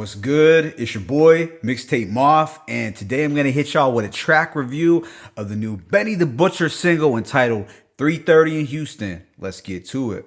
What's good? It's your boy, Mixtape Moth, and today I'm going to hit y'all with a track review of the new Benny the Butcher single entitled 3:30 in Houston. Let's get to it.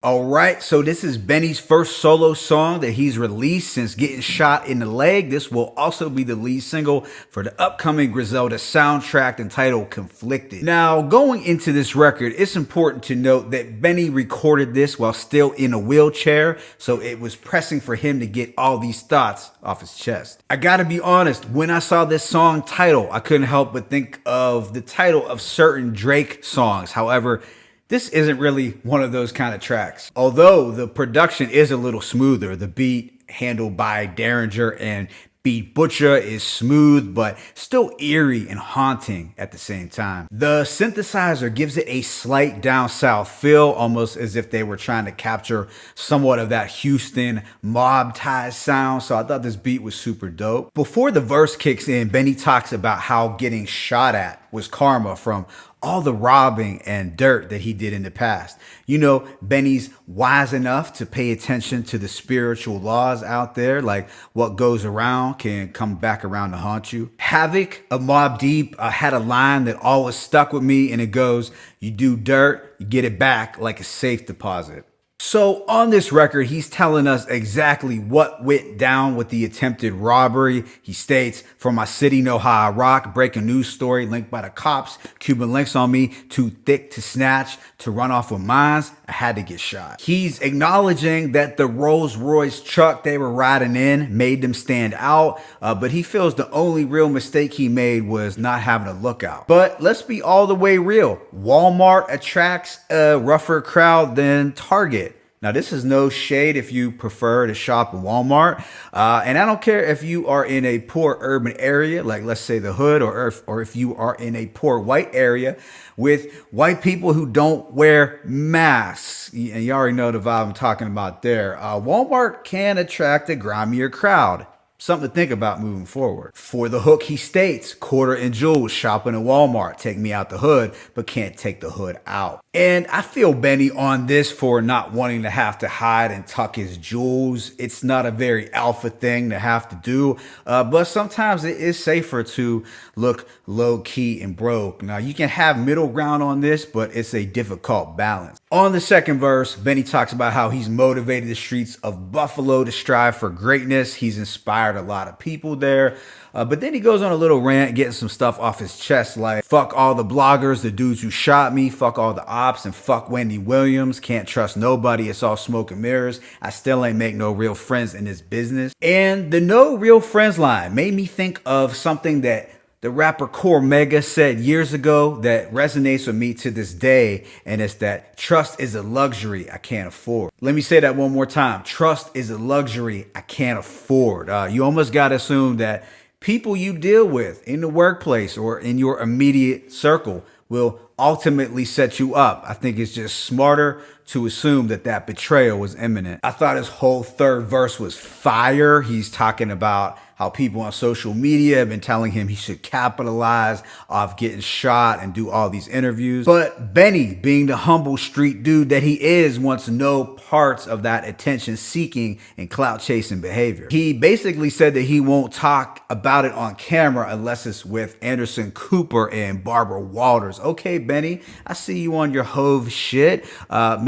Alright, so this is Benny's first solo song that he's released since getting shot in the leg. This will also be the lead single for the upcoming Griselda soundtrack entitled Conflicted. Now, going into this record, it's important to note that Benny recorded this while still in a wheelchair, so it was pressing for him to get all these thoughts off his chest. I gotta be honest, when I saw this song title, I couldn't help but think of the title of certain Drake songs. However, this isn't really one of those kind of tracks. Although the production is a little smoother, the beat handled by Derringer and Beat Butcher is smooth, but still eerie and haunting at the same time. The synthesizer gives it a slight down south feel, almost as if they were trying to capture somewhat of that Houston mob ties sound. So I thought this beat was super dope. Before the verse kicks in, Benny talks about how getting shot at was karma from all the robbing and dirt that he did in the past. You know, Benny's wise enough to pay attention to the spiritual laws out there, like what goes around can come back around to haunt you. Havoc of Mobb Deep had a line that always stuck with me, and it goes, "You do dirt, you get it back like a safe deposit." So on this record, he's telling us exactly what went down with the attempted robbery. He states, "From my city, know how I rock, breaking news story linked by the cops, Cuban links on me, too thick to snatch, to run off with mines, I had to get shot." He's acknowledging that the Rolls Royce truck they were riding in made them stand out, but he feels the only real mistake he made was not having a lookout. But let's be all the way real. Walmart attracts a rougher crowd than Target. Now, this is no shade if you prefer to shop in Walmart. And I don't care if you are in a poor urban area, like let's say the hood, or if you are in a poor white area with white people who don't wear masks. And you already know the vibe I'm talking about there. Walmart can attract a grimier crowd. Something to think about moving forward. For the hook, he states, "Quarter and jewels, shopping at Walmart. Take me out the hood, but can't take the hood out." And I feel Benny on this for not wanting to have to hide and tuck his jewels. It's not a very alpha thing to have to do, but sometimes it is safer to look low key and broke. Now, you can have middle ground on this, but it's a difficult balance. On the second verse, Benny talks about how he's motivated the streets of Buffalo to strive for greatness. He's inspired a lot of people there. But then he goes on a little rant, getting some stuff off his chest, like, "Fuck all the bloggers, the dudes who shot me, fuck all the ops, and fuck Wendy Williams. Can't trust nobody. It's all smoke and mirrors. I still ain't make no real friends in this business." And the "no real friends" line made me think of something that the rapper Cormega said years ago that resonates with me to this day, and it's that trust is a luxury I can't afford. Let me say that one more time. Trust is a luxury I can't afford. You almost gotta assume that people you deal with in the workplace or in your immediate circle will ultimately set you up. I think it's just smarter to assume that that betrayal was imminent. I thought his whole third verse was fire. He's talking about how people on social media have been telling him he should capitalize off getting shot and do all these interviews. But Benny, being the humble street dude that he is, wants no parts of that attention seeking and clout chasing behavior. He basically said that he won't talk about it on camera unless it's with Anderson Cooper and Barbara Walters. Okay, Benny, I see you on your Hove shit.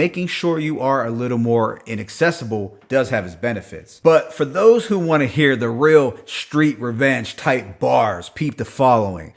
Making sure you are a little more inaccessible does have its benefits. But for those who want to hear the real street revenge type bars, peep the following.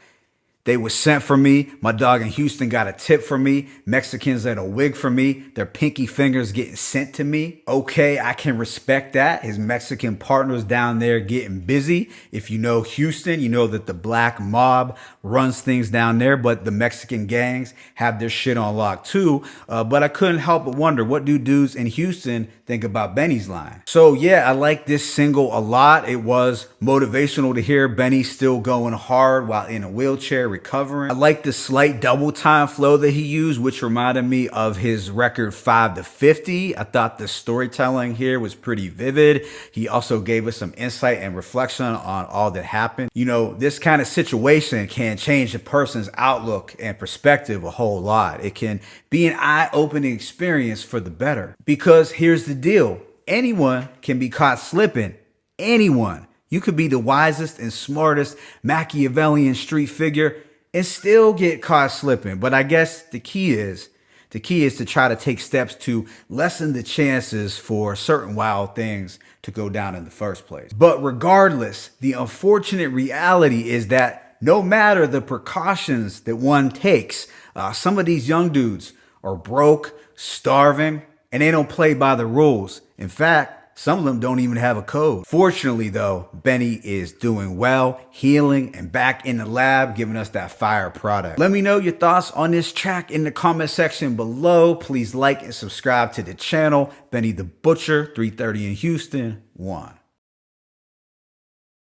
"They were sent for me. My dog in Houston got a tip for me. Mexicans had a wig for me. Their pinky fingers getting sent to me." Okay, I can respect that. His Mexican partners down there getting busy. If you know Houston, you know that the black mob runs things down there, but the Mexican gangs have their shit on lock too. But I couldn't help but wonder, what do dudes in Houston think about Benny's line? So yeah, I like this single a lot. It was motivational to hear Benny still going hard while in a wheelchair recovering. I like the slight double time flow that he used, which reminded me of his record 5 to 50. I thought the storytelling here was pretty vivid. He also gave us some insight and reflection on all that happened. You know, this kind of situation can change a person's outlook and perspective a whole lot. It can be an eye-opening experience for the better. Because here's the deal. anyone can be caught slipping. Anyone. You could be the wisest and smartest Machiavellian street figure and still get caught slipping. But I guess the key is to try to take steps to lessen the chances for certain wild things to go down in the first place. But regardless, the unfortunate reality is that no matter the precautions that one takes, some of these young dudes are broke, starving, and they don't play by the rules. In fact, some of them don't even have a code. Fortunately, though, Benny is doing well, healing, and back in the lab, giving us that fire product. Let me know your thoughts on this track in the comment section below. Please like and subscribe to the channel. Benny the Butcher, 330 in Houston, 1.